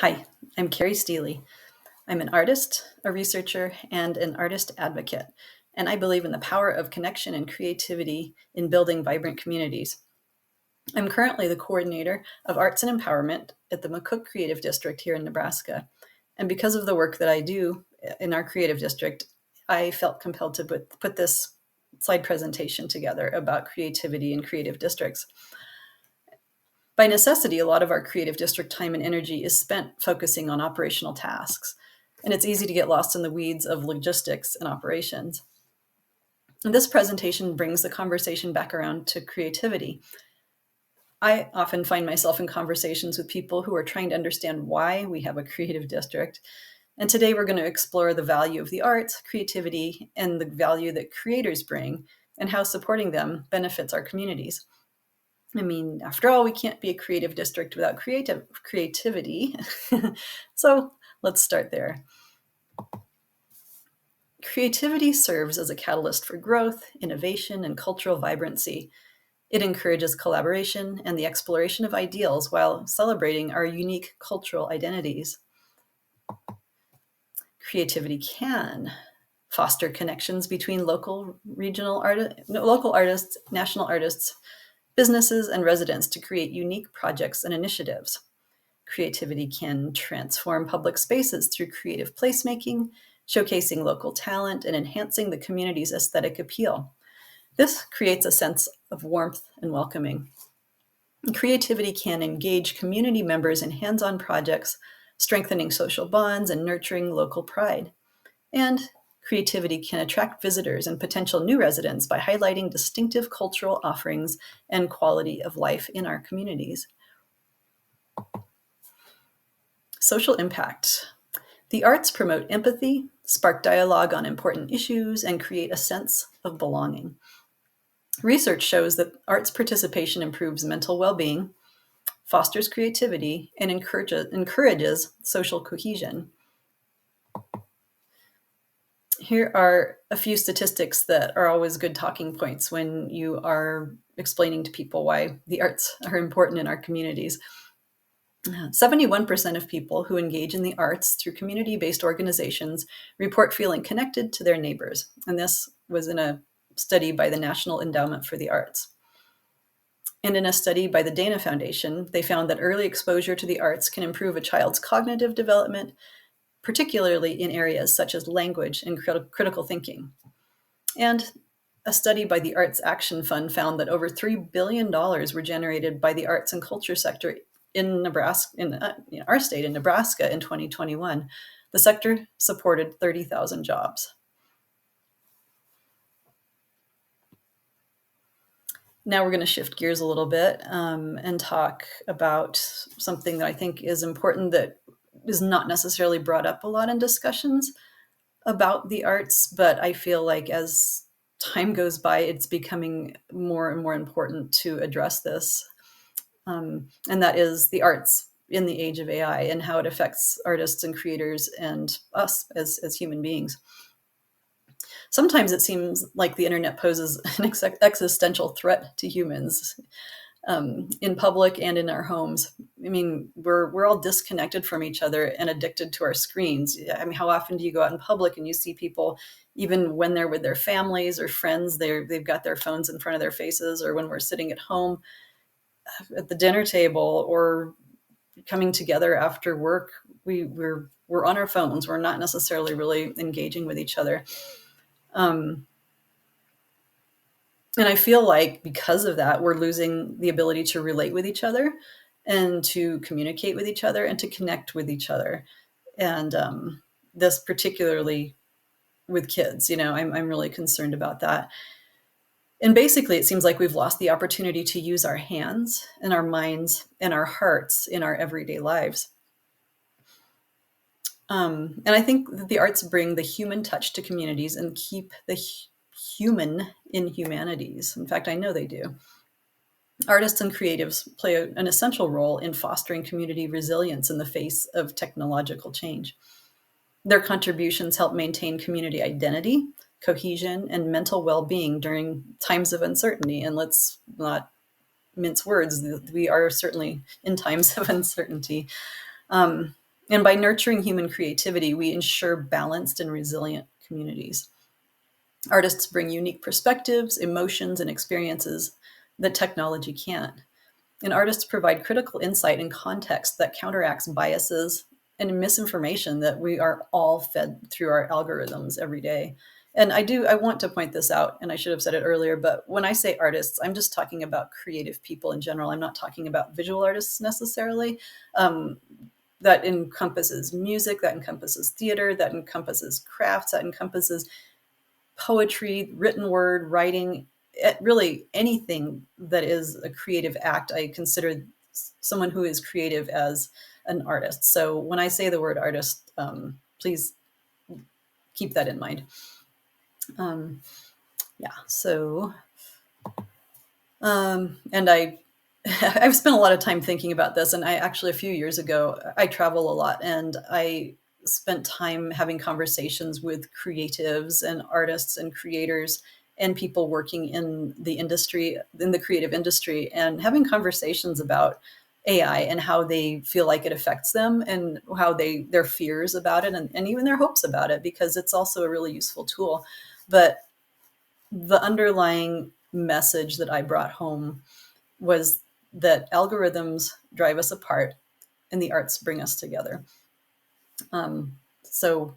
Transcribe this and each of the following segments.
Hi, I'm Karrie Steely. I'm an artist, a researcher, and an artist advocate, and I believe in the power of connection and creativity in building vibrant communities. I'm currently the coordinator of arts and empowerment at the McCook Creative District here in Nebraska. And because of the work that I do in our creative district, I felt compelled to put this slide presentation together about creativity in creative districts. By necessity, a lot of our creative district time and energy is spent focusing on operational tasks, and it's easy to get lost in the weeds of logistics and operations. And this presentation brings the conversation back around to creativity. I often find myself in conversations with people who are trying to understand why we have a creative district. And today we're going to explore the value of the arts, creativity, and the value that creators bring, and how supporting them benefits our communities. I mean, after all, we can't be a creative district without creativity. So let's start there. Creativity serves as a catalyst for growth, innovation, and cultural vibrancy. It encourages collaboration and the exploration of ideals while celebrating our unique cultural identities. Creativity can foster connections between local artists, national artists, businesses, and residents to create unique projects and initiatives. Creativity can transform public spaces through creative placemaking, showcasing local talent, and enhancing the community's aesthetic appeal. This creates a sense of warmth and welcoming. Creativity can engage community members in hands-on projects, strengthening social bonds and nurturing local pride. And creativity can attract visitors and potential new residents by highlighting distinctive cultural offerings and quality of life in our communities. Social impact. The arts promote empathy, spark dialogue on important issues, and create a sense of belonging. Research shows that arts participation improves mental well-being, fosters creativity, and encourages social cohesion. Here are a few statistics that are always good talking points when you are explaining to people why the arts are important in our communities. 71% of people who engage in the arts through community-based organizations report feeling connected to their neighbors. And this was in a study by the National Endowment for the Arts. And in a study by the Dana Foundation, they found that early exposure to the arts can improve a child's cognitive development, particularly in areas such as language and critical thinking. And a study by the Arts Action Fund found that over $3 billion were generated by the arts and culture sector in Nebraska, in our state, in Nebraska, in 2021. The sector supported 30,000 jobs. Now we're going to shift gears a little bit and talk about something that I think is important that is not necessarily brought up a lot in discussions about the arts, but I feel like as time goes by, it's becoming more and more important to address this. And that is the arts in the age of AI and how it affects artists and creators and us as human beings. Sometimes it seems like the internet poses an existential threat to humans in public and in our homes. I mean, we're all disconnected from each other and addicted to our screens. I mean, how often do you go out in public and you see people, even when they're with their families or friends, they've got their phones in front of their faces, or when we're sitting at home at the dinner table or coming together after work, we're on our phones. We're not necessarily really engaging with each other. And I feel like because of that, we're losing the ability to relate with each other and to communicate with each other and to connect with each other. And this particularly with kids, I'm really concerned about that. And basically, it seems like we've lost the opportunity to use our hands and our minds and our hearts in our everyday lives. And I think that the arts bring the human touch to communities and keep the human in humanities. In fact, I know they do. Artists and creatives play an essential role in fostering community resilience in the face of technological change. Their contributions help maintain community identity, cohesion, and mental well-being during times of uncertainty. And let's not mince words, we are certainly in times of uncertainty. And by nurturing human creativity, we ensure balanced and resilient communities. Artists bring unique perspectives, emotions, and experiences that technology can't. And artists provide critical insight and context that counteracts biases and misinformation that we are all fed through our algorithms every day. And I want to point this out, and I should have said it earlier, but when I say artists, I'm just talking about creative people in general. I'm not talking about visual artists necessarily. That encompasses music, that encompasses theater, that encompasses crafts, that encompasses poetry, written word, writing, really anything that is a creative act. I consider someone who is creative as an artist. So when I say the word artist, please keep that in mind. Yeah, so, and I've spent a lot of time thinking about this, and I actually, a few years ago, I travel a lot, and I spent time having conversations with creatives and artists and creators and people working in the industry, in the creative industry, and having conversations about AI and how they feel like it affects them and how their fears about it and even their hopes about it, because it's also a really useful tool. But the underlying message that I brought home was that algorithms drive us apart and the arts bring us together. So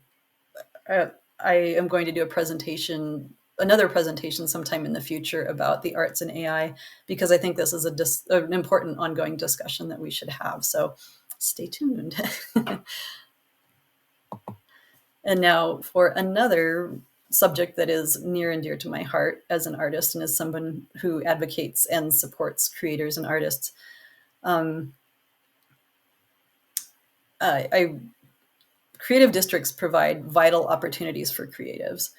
I am going to do another presentation sometime in the future about the arts and AI, because I think this is an important ongoing discussion that we should have. So stay tuned. And now for another subject that is near and dear to my heart as an artist and as someone who advocates and supports creators and artists. Creative districts provide vital opportunities for creatives.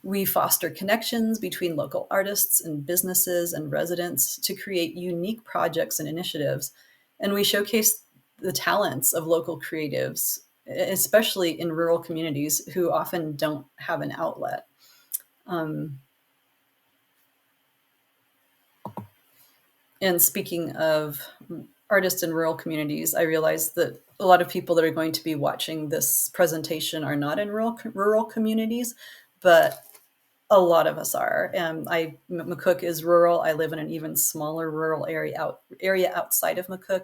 We foster connections between local artists and businesses and residents to create unique projects and initiatives. And we showcase the talents of local creatives, especially in rural communities who often don't have an outlet. And speaking of artists in rural communities, I realize that a lot of people that are going to be watching this presentation are not in rural communities, but a lot of us are. McCook is rural. I live in an even smaller rural area outside of McCook.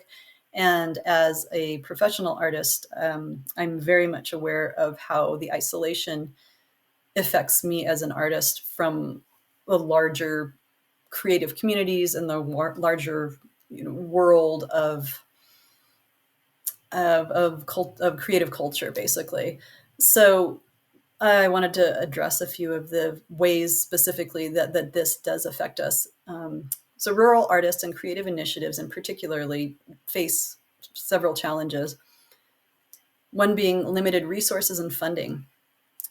And as a professional artist, I'm very much aware of how the isolation affects me as an artist from the larger creative communities and the larger world of creative culture, basically. So I wanted to address a few of the ways specifically that this does affect us. So rural artists and creative initiatives in particularly face several challenges. One being limited resources and funding.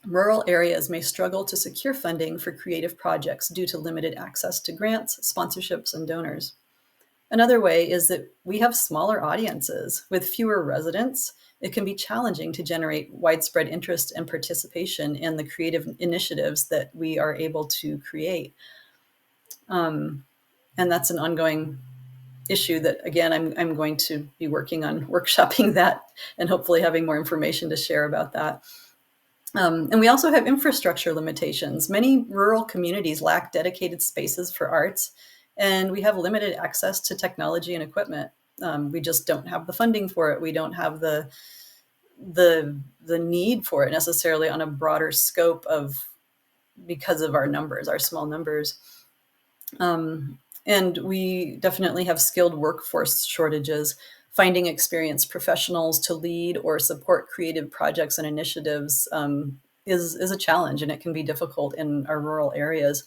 Rural areas may struggle to secure funding for creative projects due to limited access to grants, sponsorships, and donors. Another way is that we have smaller audiences. With fewer residents, it can be challenging to generate widespread interest and participation in the creative initiatives that we are able to create. And that's an ongoing issue that, again, I'm going to be working on workshopping that and hopefully having more information to share about that. And we also have infrastructure limitations. Many rural communities lack dedicated spaces for arts, and we have limited access to technology and equipment. We just don't have the funding for it. We don't have the need for it necessarily on a broader scope because of our numbers, our small numbers. And we definitely have skilled workforce shortages. Finding experienced professionals to lead or support creative projects and initiatives is a challenge, and it can be difficult in our rural areas.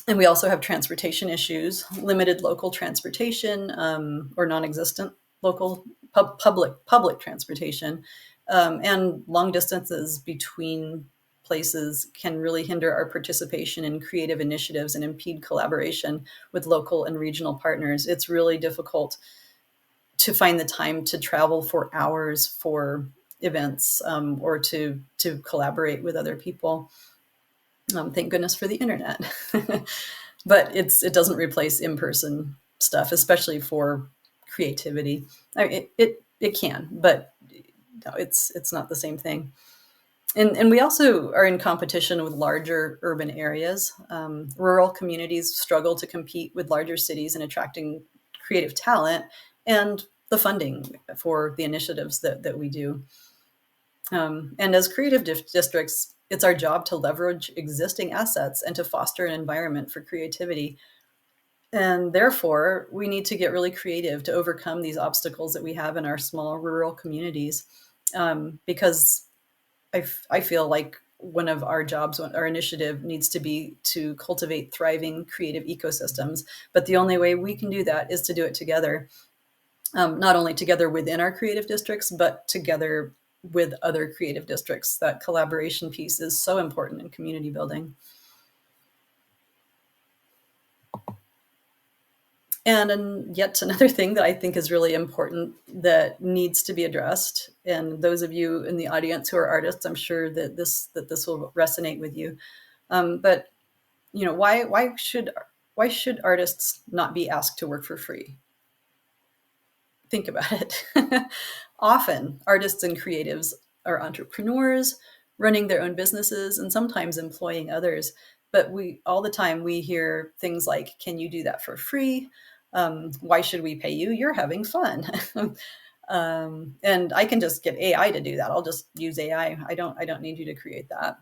And we also have transportation issues, limited local transportation or non-existent local public transportation, and long distances between places can really hinder our participation in creative initiatives and impede collaboration with local and regional partners. It's really difficult to find the time to travel for hours for events or to collaborate with other people. Thank goodness for the internet. But it doesn't replace in-person stuff, especially for creativity. I mean, it It can, but no, it's not the same thing. And we also are in competition with larger urban areas. Rural communities struggle to compete with larger cities in attracting creative talent and the funding for the initiatives that we do. And as creative districts, it's our job to leverage existing assets and to foster an environment for creativity. And therefore, we need to get really creative to overcome these obstacles that we have in our small rural communities. Because I feel like one of our jobs, our initiative needs to be to cultivate thriving creative ecosystems. But the only way we can do that is to do it together, not only together within our creative districts, but together with other creative districts. That collaboration piece is so important in community building. And yet another thing that I think is really important that needs to be addressed, and those of you in the audience who are artists, I'm sure that this will resonate with you. But why should artists not be asked to work for free? Think about it. Often, artists and creatives are entrepreneurs, running their own businesses, and sometimes employing others. But all the time we hear things like, "Can you do that for free? Why should we pay you? You're having fun." And I can just get AI to do that. I'll just use AI. I don't need you to create that.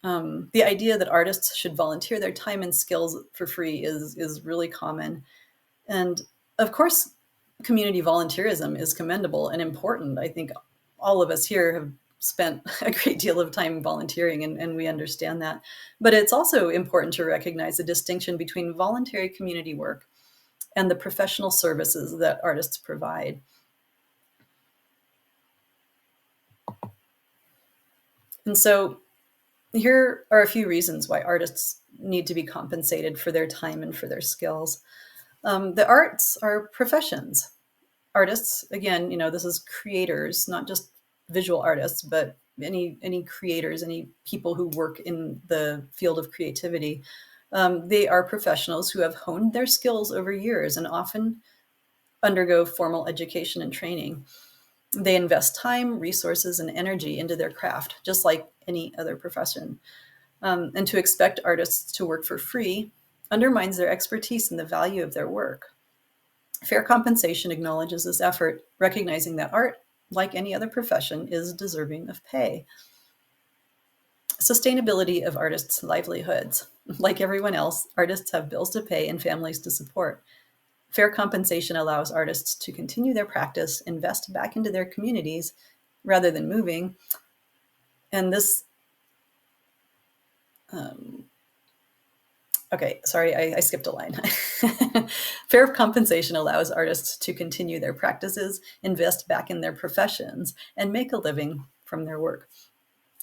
The idea that artists should volunteer their time and skills for free is really common. And of course, community volunteerism is commendable and important. I think all of us here have spent a great deal of time volunteering, and we understand that. But it's also important to recognize the distinction between voluntary community work and the professional services that artists provide. And so here are a few reasons why artists need to be compensated for their time and for their skills. The arts are professions. Artists, again, this is creators, not just visual artists, but any creators, any people who work in the field of creativity. They are professionals who have honed their skills over years and often undergo formal education and training. They invest time, resources, and energy into their craft, just like any other profession. And to expect artists to work for free undermines their expertise and the value of their work. Fair compensation acknowledges this effort, recognizing that art, like any other profession, is deserving of pay. Sustainability of artists' livelihoods. Like everyone else, artists have bills to pay and families to support. Fair compensation allows artists to continue their practice, invest back into their communities rather than moving. And this, okay, sorry, I skipped a line. Fair compensation allows artists to continue their practices, invest back in their professions, and make a living from their work.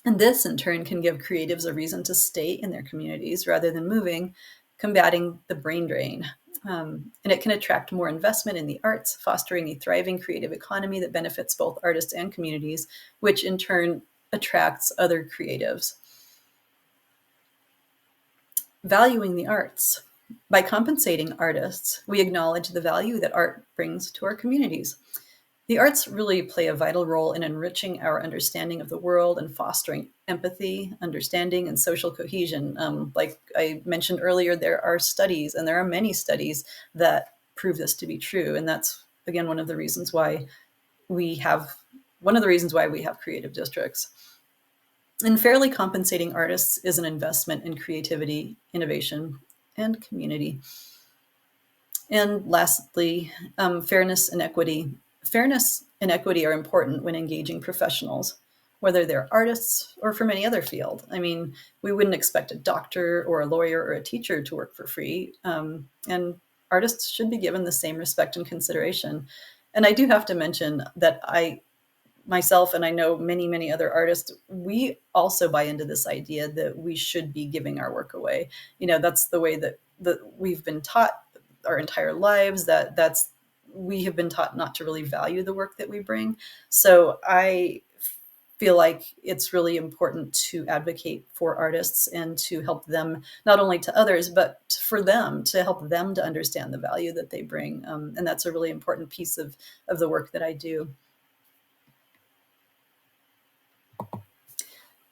And this, in turn, can give creatives a reason to stay in their communities rather than moving, combating the brain drain. And it can attract more investment in the arts, fostering a thriving creative economy that benefits both artists and communities, which in turn attracts other creatives. Valuing the arts. By compensating artists, we acknowledge the value that art brings to our communities. The arts really play a vital role in enriching our understanding of the world and fostering empathy, understanding, and social cohesion. Like I mentioned earlier, there are studies, and there are many studies that prove this to be true. And that's, again, one of the reasons why we have creative districts. And fairly compensating artists is an investment in creativity, innovation, and community. And lastly, fairness and equity. Fairness and equity are important when engaging professionals, whether they're artists or from any other field. I mean, we wouldn't expect a doctor or a lawyer or a teacher to work for free. And artists should be given the same respect and consideration. And I do have to mention that myself, and I know many, many other artists, we also buy into this idea that we should be giving our work away. That's the way that we've been taught our entire lives, we have been taught not to really value the work that we bring. So I feel like it's really important to advocate for artists and to help them, not only to others, but for them, to help them to understand the value that they bring. And that's a really important piece of the work that I do.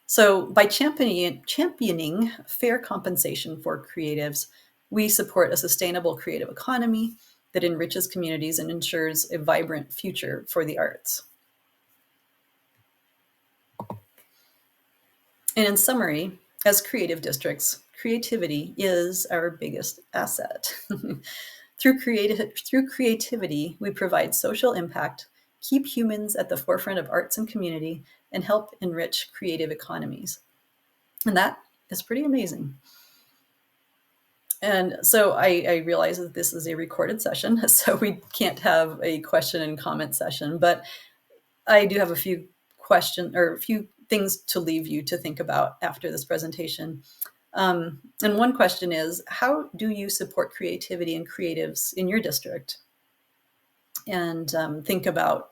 So by championing fair compensation for creatives, we support a sustainable creative economy that enriches communities and ensures a vibrant future for the arts. And in summary, as creative districts, creativity is our biggest asset. Through creativity, we provide social impact, keep humans at the forefront of arts and community, and help enrich creative economies. And that is pretty amazing. And so I realize that this is a recorded session, so we can't have a question and comment session, but I do have a few things to leave you to think about after this presentation. And one question is, how do you support creativity and creatives in your district? And think about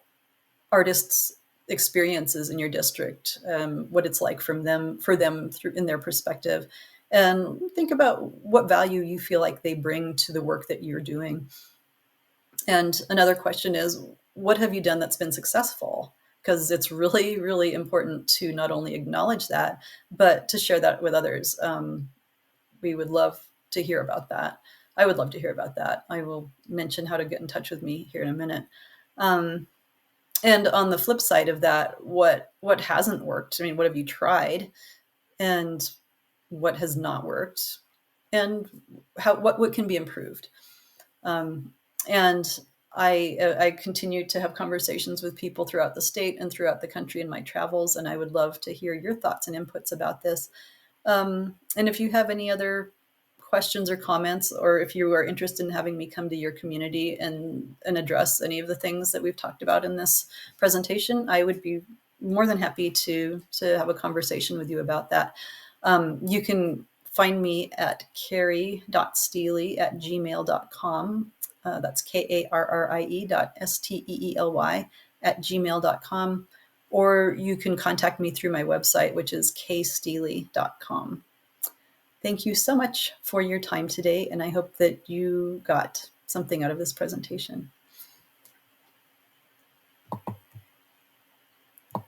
artists' experiences in your district, what it's like for them through in their perspective, and think about what value you feel like they bring to the work that you're doing. And another question is, what have you done that's been successful? Because it's really, really important to not only acknowledge that, but to share that with others. We would love to hear about that. I would love to hear about that. I will mention how to get in touch with me here in a minute. And on the flip side of that, what hasn't worked? I mean, what have you tried, and what has not worked, and what can be improved? And I continue to have conversations with people throughout the state and throughout the country in my travels, and I would love to hear your thoughts and inputs about this. And if you have any other questions or comments, or if you are interested in having me come to your community and address any of the things that we've talked about in this presentation, I would be more than happy to have a conversation with you about that. You can find me at karrie.steely@gmail.com. That's karrie.steely@gmail.com. Or you can contact me through my website, which is ksteely.com. Thank you so much for your time today, and I hope that you got something out of this presentation.